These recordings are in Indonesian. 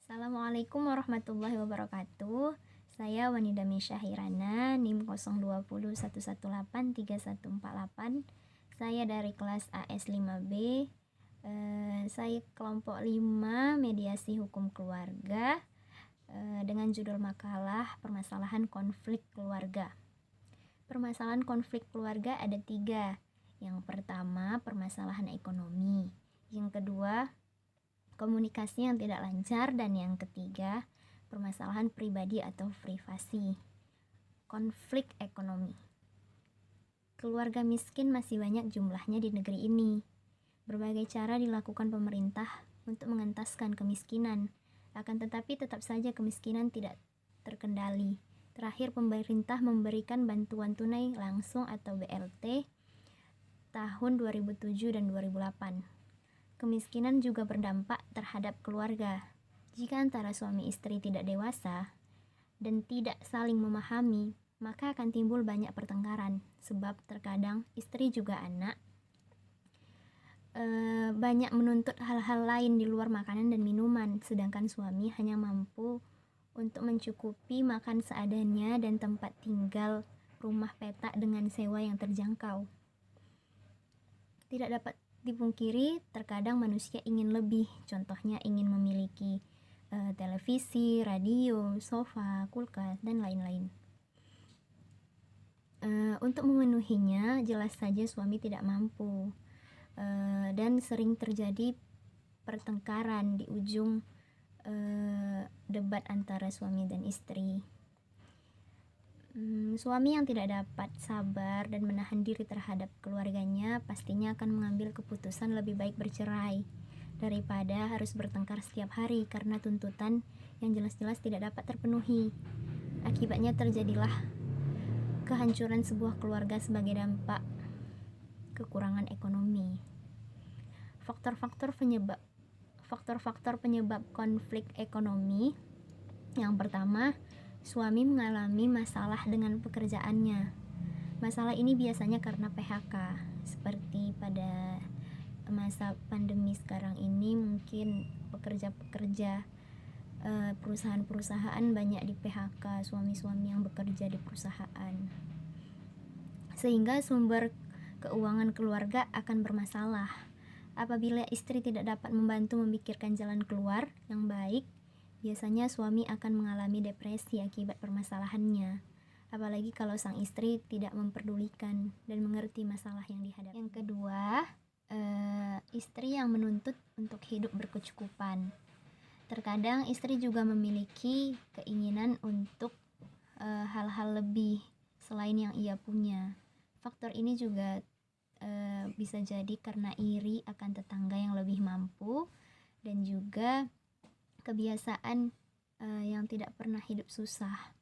Assalamualaikum warahmatullahi wabarakatuh. Saya Wanida Syahirana, NIM 0201183148. Saya dari kelas AS 5B. Saya kelompok 5 mediasi hukum keluarga dengan judul makalah permasalahan konflik keluarga. Permasalahan konflik keluarga ada 3. Yang pertama, permasalahan ekonomi. Yang kedua, komunikasi yang tidak lancar, dan yang ketiga, permasalahan pribadi atau privasi. Konflik ekonomi. Keluarga miskin masih banyak jumlahnya di negeri ini. Berbagai cara dilakukan pemerintah untuk mengentaskan kemiskinan, akan tetapi tetap saja kemiskinan tidak terkendali. Terakhir, pemerintah memberikan bantuan tunai langsung atau BLT tahun 2007 dan 2008. Kemiskinan juga berdampak terhadap keluarga. Jika antara suami istri tidak dewasa dan tidak saling memahami, maka akan timbul banyak pertengkaran, sebab terkadang istri juga anak banyak menuntut hal-hal lain di luar makanan dan minuman, sedangkan suami hanya mampu untuk mencukupi makan seadanya dan tempat tinggal rumah petak dengan sewa yang terjangkau. Tidak dapat dipungkiri, terkadang manusia ingin lebih, contohnya ingin memiliki televisi, radio, sofa, kulkas, dan lain-lain. Untuk memenuhinya, jelas saja suami tidak mampu, dan sering terjadi pertengkaran di ujung debat antara suami dan istri. Suami yang tidak dapat sabar dan menahan diri terhadap keluarganya pastinya akan mengambil keputusan lebih baik bercerai daripada harus bertengkar setiap hari karena tuntutan yang jelas-jelas tidak dapat terpenuhi. Akibatnya terjadilah kehancuran sebuah keluarga sebagai dampak kekurangan ekonomi. Faktor-faktor penyebab konflik ekonomi. Yang pertama, suami mengalami masalah dengan pekerjaannya. Masalah ini biasanya karena PHK, seperti pada masa pandemi sekarang ini mungkin pekerja-pekerja perusahaan-perusahaan banyak di PHK, suami-suami yang bekerja di perusahaan, sehingga sumber keuangan keluarga akan bermasalah. Apabila istri tidak dapat membantu memikirkan jalan keluar yang baik, biasanya suami akan mengalami depresi akibat permasalahannya, apalagi kalau sang istri tidak memperdulikan dan mengerti masalah yang dihadapi. Yang kedua, istri yang menuntut untuk hidup berkecukupan. Terkadang istri juga memiliki keinginan untuk hal-hal lebih selain yang ia punya. Faktor ini juga bisa jadi karena iri akan tetangga yang lebih mampu, dan juga kebiasaan yang tidak pernah hidup susah.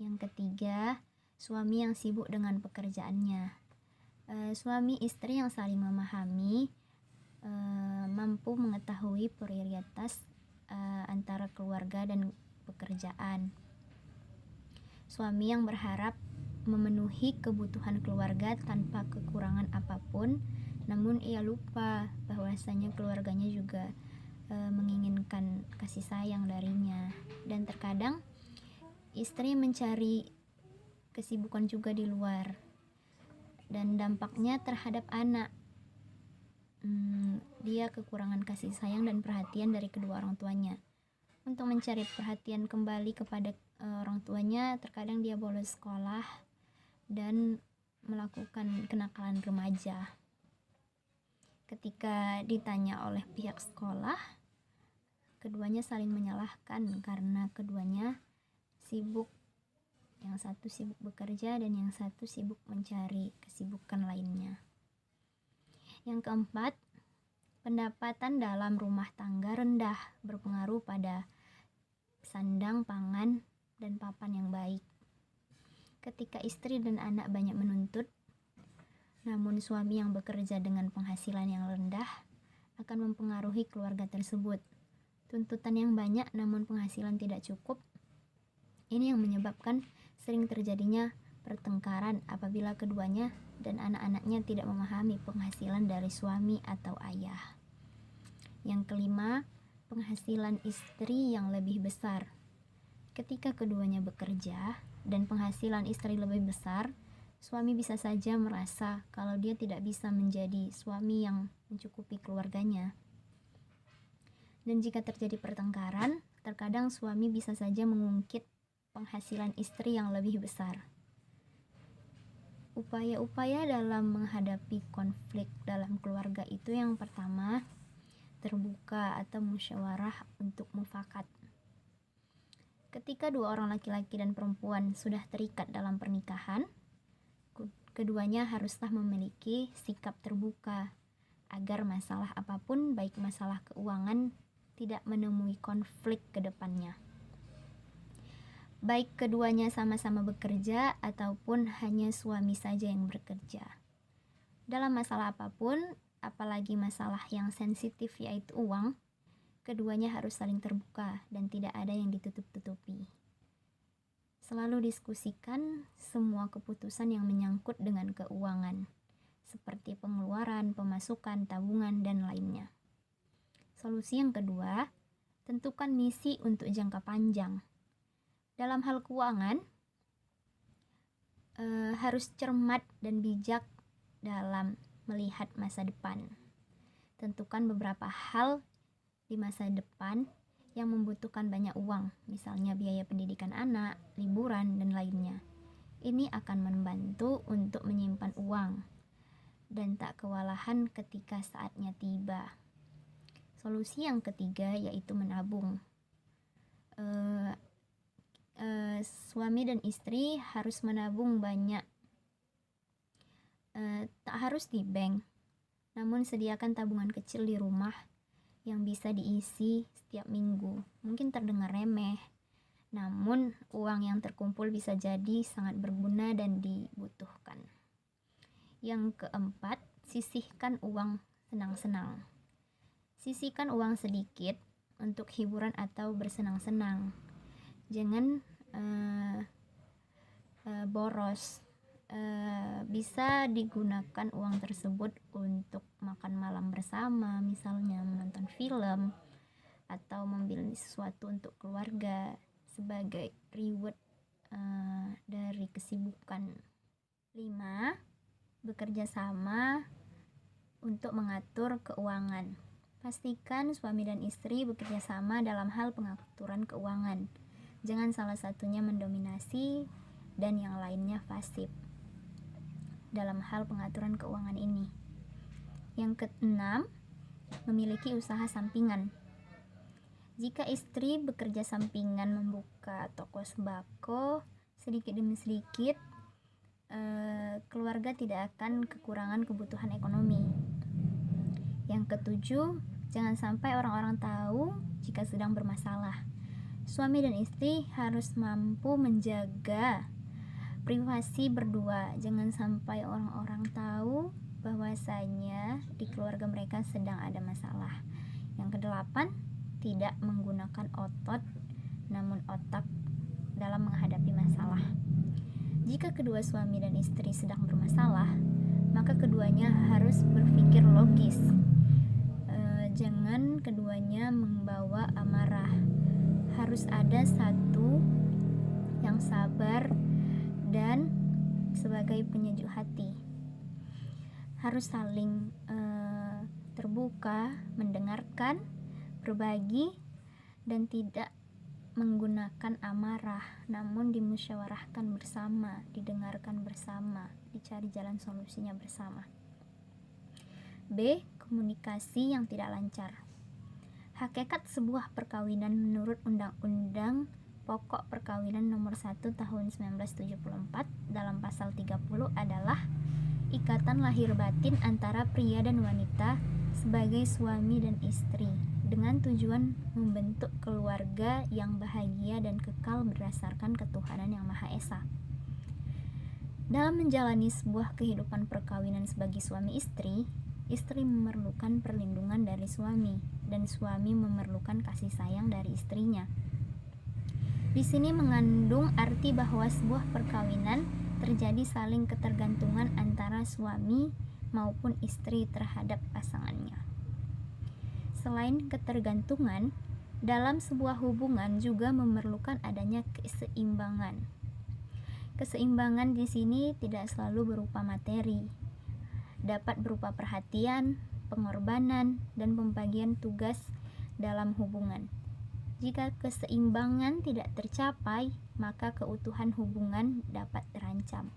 Yang ketiga, suami yang sibuk dengan pekerjaannya. Suami istri yang saling memahami mampu mengetahui prioritas antara keluarga dan pekerjaan. Suami yang berharap memenuhi kebutuhan keluarga tanpa kekurangan apapun, namun ia lupa bahwasanya keluarganya juga menginginkan kasih sayang darinya. Dan terkadang istri mencari kesibukan juga di luar, dan dampaknya terhadap anak. Dia kekurangan kasih sayang dan perhatian dari kedua orang tuanya. Untuk mencari perhatian kembali kepada orang tuanya, terkadang dia bolos sekolah dan melakukan kenakalan remaja. Ketika ditanya oleh pihak sekolah, keduanya saling menyalahkan karena keduanya sibuk. Yang satu sibuk bekerja dan yang satu sibuk mencari kesibukan lainnya. Yang keempat, pendapatan dalam rumah tangga rendah berpengaruh pada sandang, pangan, dan papan yang baik. Ketika istri dan anak banyak menuntut, namun suami yang bekerja dengan penghasilan yang rendah akan mempengaruhi keluarga tersebut. Tuntutan yang banyak namun penghasilan tidak cukup, ini yang menyebabkan sering terjadinya pertengkaran apabila keduanya dan anak-anaknya tidak memahami penghasilan dari suami atau ayah. Yang kelima, penghasilan istri yang lebih besar. Ketika keduanya bekerja dan penghasilan istri lebih besar, suami bisa saja merasa kalau dia tidak bisa menjadi suami yang mencukupi keluarganya. Dan jika terjadi pertengkaran, terkadang suami bisa saja mengungkit penghasilan istri yang lebih besar. Upaya-upaya dalam menghadapi konflik dalam keluarga itu yang pertama, terbuka atau musyawarah untuk mufakat. Ketika dua orang laki-laki dan perempuan sudah terikat dalam pernikahan, keduanya haruslah memiliki sikap terbuka agar masalah apapun, baik masalah keuangan, tidak menemui konflik ke depannya. Baik keduanya sama-sama bekerja ataupun hanya suami saja yang bekerja. Dalam masalah apapun, apalagi masalah yang sensitif yaitu uang, keduanya harus saling terbuka dan tidak ada yang ditutup-tutupi. Selalu diskusikan semua keputusan yang menyangkut dengan keuangan, seperti pengeluaran, pemasukan, tabungan, dan lainnya. Solusi yang kedua, tentukan misi untuk jangka panjang. Dalam hal keuangan, harus cermat dan bijak dalam melihat masa depan. Tentukan beberapa hal di masa depan yang membutuhkan banyak uang, misalnya biaya pendidikan anak, liburan, dan lainnya. Ini akan membantu untuk menyimpan uang dan tak kewalahan ketika saatnya tiba. Solusi yang ketiga yaitu menabung. Suami dan istri harus menabung banyak. Tak harus di bank, namun sediakan tabungan kecil di rumah yang bisa diisi setiap minggu. Mungkin terdengar remeh, namun uang yang terkumpul bisa jadi sangat berguna dan dibutuhkan. Yang keempat, sisihkan uang senang-senang. Sisihkan uang sedikit untuk hiburan atau bersenang-senang. Jangan boros. Bisa digunakan uang tersebut untuk makan malam bersama, misalnya menonton film atau membeli sesuatu untuk keluarga sebagai reward dari kesibukan. 5. Bekerja sama untuk mengatur keuangan. Pastikan suami dan istri bekerja sama dalam hal pengaturan keuangan. Jangan salah satunya mendominasi dan yang lainnya pasif dalam hal pengaturan keuangan ini. Yang keenam, memiliki usaha sampingan. Jika istri bekerja sampingan membuka toko sembako, sedikit demi sedikit keluarga tidak akan kekurangan kebutuhan ekonomi. Yang ketujuh, jangan sampai orang-orang tahu jika sedang bermasalah. Suami dan istri harus mampu menjaga privasi berdua. Jangan sampai orang-orang tahu bahwasanya di keluarga mereka sedang ada masalah. Yang kedelapan, tidak menggunakan otot namun otak dalam menghadapi masalah. Jika kedua suami dan istri sedang bermasalah, maka keduanya harus berpikir logis. Jangan keduanya membawa amarah. Harus ada satu yang sabar dan sebagai penyejuk hati. Harus saling terbuka, mendengarkan, berbagi, dan tidak menggunakan amarah, namun dimusyawarahkan bersama, didengarkan bersama, dicari jalan solusinya bersama. B. Komunikasi yang tidak lancar. Hakikat sebuah perkawinan menurut Undang-Undang Pokok Perkawinan Nomor 1 Tahun 1974 dalam pasal 30 adalah ikatan lahir batin antara pria dan wanita sebagai suami dan istri dengan tujuan membentuk keluarga yang bahagia dan kekal berdasarkan ketuhanan yang Maha Esa. Dalam menjalani sebuah kehidupan perkawinan sebagai suami istri, istri memerlukan perlindungan dari suami dan suami memerlukan kasih sayang dari istrinya. Di sini mengandung arti bahwa sebuah perkawinan terjadi saling ketergantungan antara suami maupun istri terhadap pasangannya. Selain ketergantungan, dalam sebuah hubungan juga memerlukan adanya keseimbangan. Keseimbangan di sini tidak selalu berupa materi, dapat berupa perhatian, pengorbanan, dan pembagian tugas dalam hubungan. Jika keseimbangan tidak tercapai, maka keutuhan hubungan dapat terancam.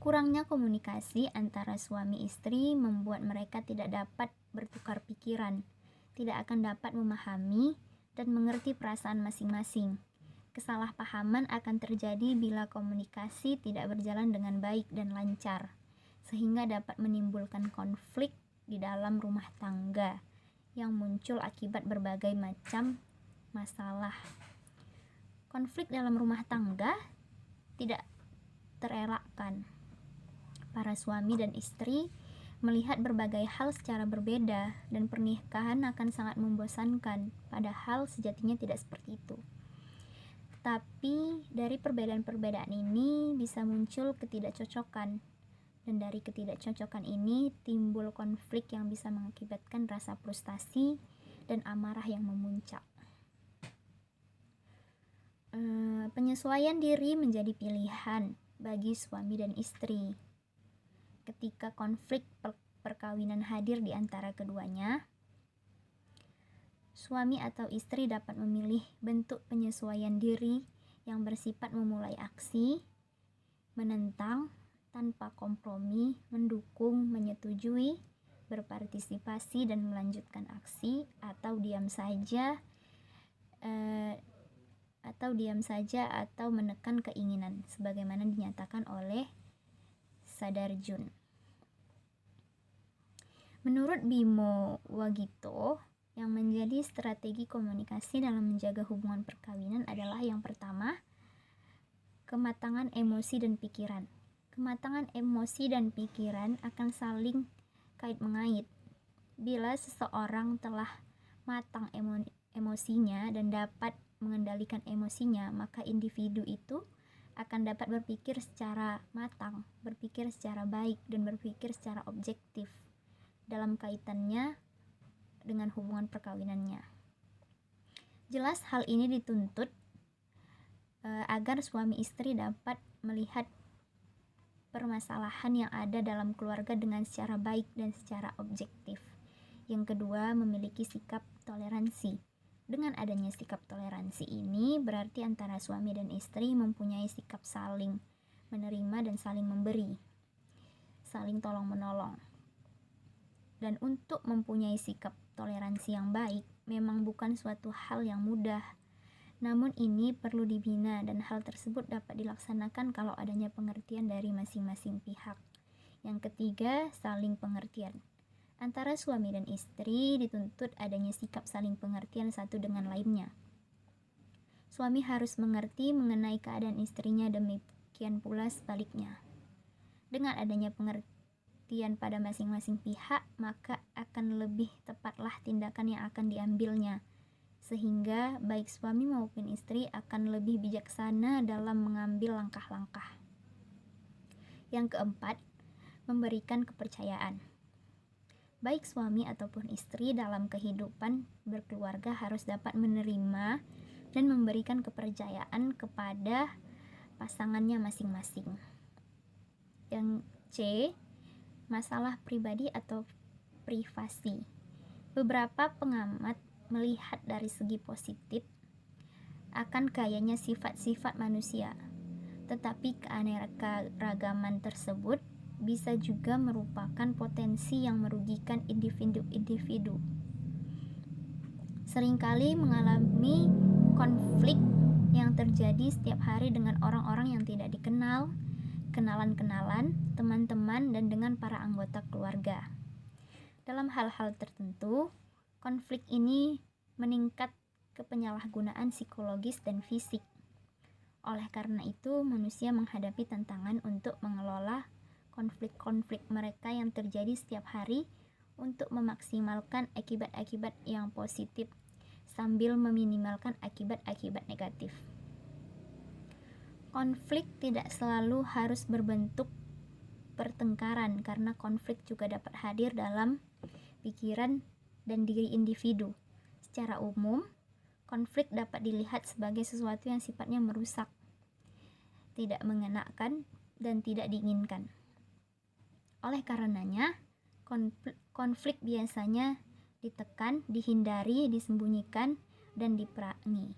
Kurangnya komunikasi antara suami istri membuat mereka tidak dapat bertukar pikiran, tidak akan dapat memahami dan mengerti perasaan masing-masing. Kesalahpahaman akan terjadi bila komunikasi tidak berjalan dengan baik dan lancar, sehingga dapat menimbulkan konflik di dalam rumah tangga yang muncul akibat berbagai macam masalah. Konflik dalam rumah tangga tidak terelakkan. Para suami dan istri melihat berbagai hal secara berbeda dan pernikahan akan sangat membosankan, padahal sejatinya tidak seperti itu. Tapi dari perbedaan-perbedaan ini bisa muncul ketidakcocokan, dan dari ketidakcocokan ini timbul konflik yang bisa mengakibatkan rasa frustasi dan amarah yang memuncak. Penyesuaian diri menjadi pilihan bagi suami dan istri. Ketika konflik perkawinan hadir di antara keduanya, suami atau istri dapat memilih bentuk penyesuaian diri yang bersifat memulai aksi, menentang, tanpa kompromi, mendukung, menyetujui, berpartisipasi dan melanjutkan aksi, atau diam saja atau menekan keinginan sebagaimana dinyatakan oleh Sadarjun. Menurut Bimo Wagito, yang menjadi strategi komunikasi dalam menjaga hubungan perkawinan adalah yang pertama, kematangan emosi dan pikiran. Kematangan emosi dan pikiran akan saling kait-mengait. Bila seseorang telah matang emosinya dan dapat mengendalikan emosinya, maka individu itu akan dapat berpikir secara matang, berpikir secara baik, dan berpikir secara objektif dalam kaitannya dengan hubungan perkawinannya. Jelas hal ini dituntut agar suami istri dapat melihat permasalahan yang ada dalam keluarga dengan secara baik dan secara objektif. Yang kedua, memiliki sikap toleransi. Dengan adanya sikap toleransi ini berarti antara suami dan istri mempunyai sikap saling menerima dan saling memberi, saling tolong-menolong. Dan untuk mempunyai sikap toleransi yang baik memang bukan suatu hal yang mudah. Namun ini perlu dibina dan hal tersebut dapat dilaksanakan kalau adanya pengertian dari masing-masing pihak. Yang ketiga, saling pengertian. Antara suami dan istri dituntut adanya sikap saling pengertian satu dengan lainnya. Suami harus mengerti mengenai keadaan istrinya, demikian pula sebaliknya. Dengan adanya pengertian pada masing-masing pihak, maka akan lebih tepatlah tindakan yang akan diambilnya, sehingga baik suami maupun istri akan lebih bijaksana dalam mengambil langkah-langkah. Yang keempat, memberikan kepercayaan. Baik suami ataupun istri dalam kehidupan berkeluarga harus dapat menerima dan memberikan kepercayaan kepada pasangannya masing-masing. Yang C, masalah pribadi atau privasi. Beberapa pengamat melihat dari segi positif akan kayanya sifat-sifat manusia, tetapi keanekaragaman tersebut bisa juga merupakan potensi yang merugikan individu-individu. Seringkali mengalami konflik yang terjadi setiap hari dengan orang-orang yang tidak dikenal, kenalan-kenalan, teman-teman, dan dengan para anggota keluarga. Dalam hal-hal tertentu, konflik ini meningkat ke penyalahgunaan psikologis dan fisik. Oleh karena itu, manusia menghadapi tantangan untuk mengelola konflik-konflik mereka yang terjadi setiap hari untuk memaksimalkan akibat-akibat yang positif sambil meminimalkan akibat-akibat negatif. Konflik tidak selalu harus berbentuk pertengkaran, karena konflik juga dapat hadir dalam pikiran dan diri individu. Secara umum, konflik dapat dilihat sebagai sesuatu yang sifatnya merusak, tidak mengenakan, dan tidak diinginkan. Oleh karenanya, konflik biasanya ditekan, dihindari, disembunyikan, dan diperangi.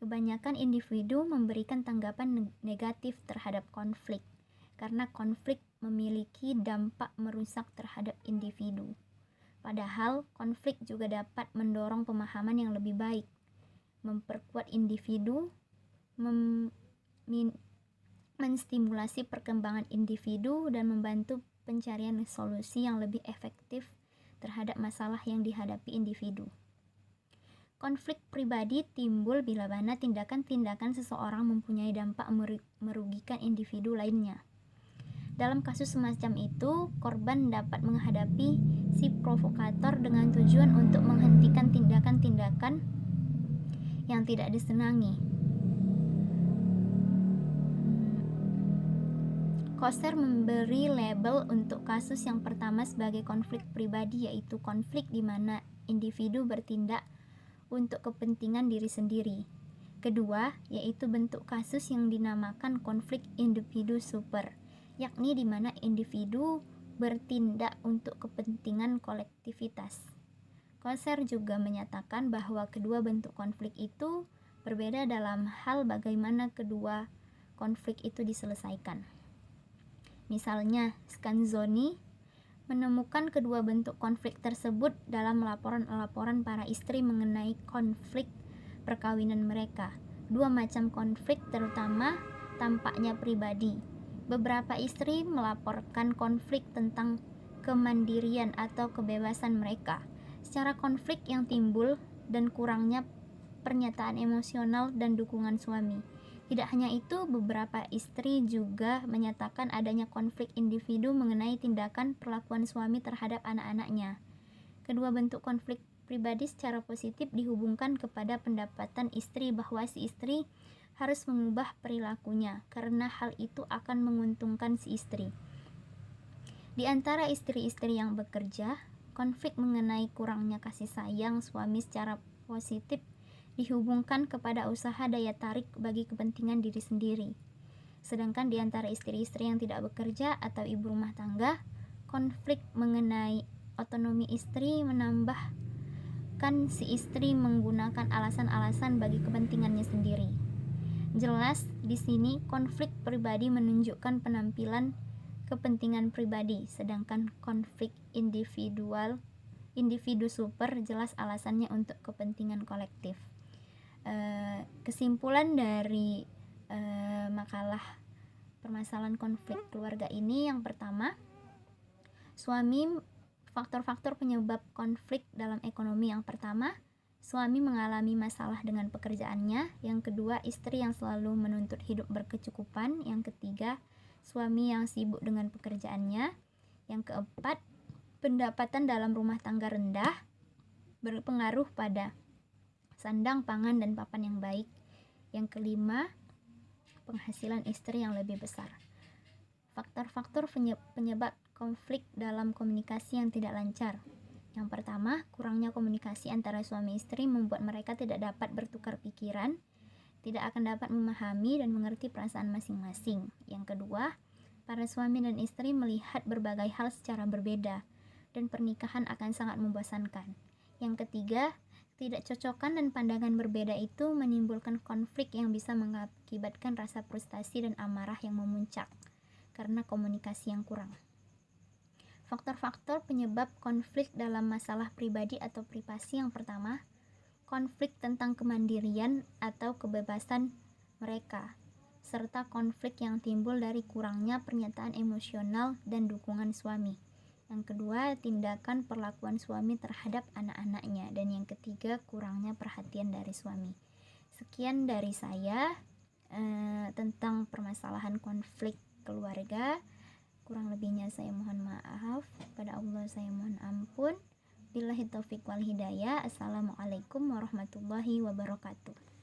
Kebanyakan individu memberikan tanggapan negatif terhadap konflik, karena konflik memiliki dampak merusak terhadap individu. Padahal, konflik juga dapat mendorong pemahaman yang lebih baik, memperkuat individu, menstimulasi perkembangan individu, dan membantu pencarian solusi yang lebih efektif terhadap masalah yang dihadapi individu. Konflik pribadi timbul bila mana tindakan-tindakan seseorang mempunyai dampak merugikan individu lainnya. Dalam kasus semacam itu, korban dapat menghadapi si provokator dengan tujuan untuk menghentikan tindakan-tindakan yang tidak disenangi. Koster memberi label untuk kasus yang pertama sebagai konflik pribadi, yaitu konflik di mana individu bertindak untuk kepentingan diri sendiri. Kedua, yaitu bentuk kasus yang dinamakan konflik individu super, yakni di mana individu bertindak untuk kepentingan kolektivitas. Koster juga menyatakan bahwa kedua bentuk konflik itu berbeda dalam hal bagaimana kedua konflik itu diselesaikan. Misalnya, Scanzoni menemukan kedua bentuk konflik tersebut dalam laporan-laporan para istri mengenai konflik perkawinan mereka. Dua macam konflik terutama tampaknya pribadi. Beberapa istri melaporkan konflik tentang kemandirian atau kebebasan mereka. Secara konflik yang timbul dan kurangnya pernyataan emosional dan dukungan suami. Tidak hanya itu, beberapa istri juga menyatakan adanya konflik individu mengenai tindakan perlakuan suami terhadap anak-anaknya. Kedua bentuk konflik pribadi secara positif dihubungkan kepada pendapatan istri bahwa si istri harus mengubah perilakunya karena hal itu akan menguntungkan si istri. Di antara istri-istri yang bekerja, konflik mengenai kurangnya kasih sayang suami secara positif dihubungkan kepada usaha daya tarik bagi kepentingan diri sendiri. Sedangkan di antara istri-istri yang tidak bekerja atau ibu rumah tangga, konflik mengenai otonomi istri menambahkan si istri menggunakan alasan-alasan bagi kepentingannya sendiri. Jelas di sini konflik pribadi menunjukkan penampilan kepentingan pribadi, sedangkan konflik individu super jelas alasannya untuk kepentingan kolektif. Kesimpulan dari makalah permasalahan konflik keluarga ini, yang pertama, faktor-faktor penyebab konflik dalam ekonomi. Yang pertama, suami mengalami masalah dengan pekerjaannya. Yang kedua, istri yang selalu menuntut hidup berkecukupan. Yang ketiga, suami yang sibuk dengan pekerjaannya. Yang keempat, pendapatan dalam rumah tangga rendah berpengaruh pada sandang, pangan, dan papan yang baik. Yang kelima, penghasilan istri yang lebih besar. Faktor-faktor penyebab konflik dalam komunikasi yang tidak lancar. Yang pertama, kurangnya komunikasi antara suami istri membuat mereka tidak dapat bertukar pikiran, tidak akan dapat memahami dan mengerti perasaan masing-masing. Yang kedua, para suami dan istri melihat berbagai hal secara berbeda, dan pernikahan akan sangat membosankan. Yang ketiga, ketidakcocokan dan pandangan berbeda itu menimbulkan konflik yang bisa mengakibatkan rasa frustasi dan amarah yang memuncak karena komunikasi yang kurang. Faktor-faktor penyebab konflik dalam masalah pribadi atau privasi. Yang pertama, konflik tentang kemandirian atau kebebasan mereka, serta konflik yang timbul dari kurangnya pernyataan emosional dan dukungan suami. Yang kedua, tindakan perlakuan suami terhadap anak-anaknya. Dan yang ketiga, kurangnya perhatian dari suami. Sekian dari saya tentang permasalahan konflik keluarga. Kurang lebihnya saya mohon maaf. Kepada Allah saya mohon ampun. Billahi taufiq wal hidayah. Assalamualaikum warahmatullahi wabarakatuh.